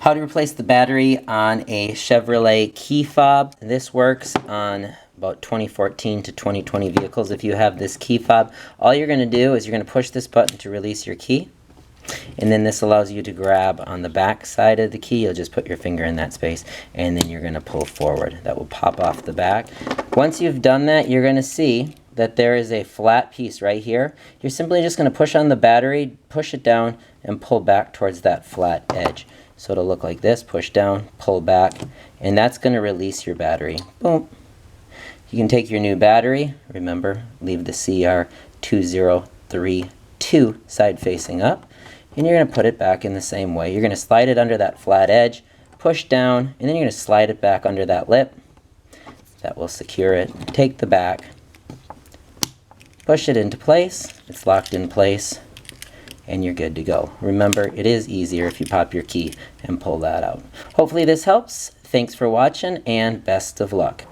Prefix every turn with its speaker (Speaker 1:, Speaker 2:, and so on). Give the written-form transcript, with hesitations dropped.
Speaker 1: How to replace the battery on a Chevrolet key fob. This works on about 2014 to 2020 vehicles. If you have this key fob, all you're going to do is you're going to push this button to release your key, and then this allows you to grab on the back side of the key. You'll just put your finger in that space, and then you're going to pull forward. That will pop off the back. Once you've done that, you're going to see that there is a flat piece right here. You're simply just going to push on the battery, push it down, and pull back towards that flat edge. So it'll look like this: push down, pull back, and that's going to release your battery. Boom. You can take your new battery, remember, leave the CR2032 side facing up, and you're going to put it back in the same way. You're going to slide it under that flat edge, push down, and then you're going to slide it back under that lip. That will secure it. Take the back, push it into place. It's locked in place, and you're good to go. Remember, it is easier if you pop your key and pull that out. Hopefully this helps. Thanks for watching, and best of luck.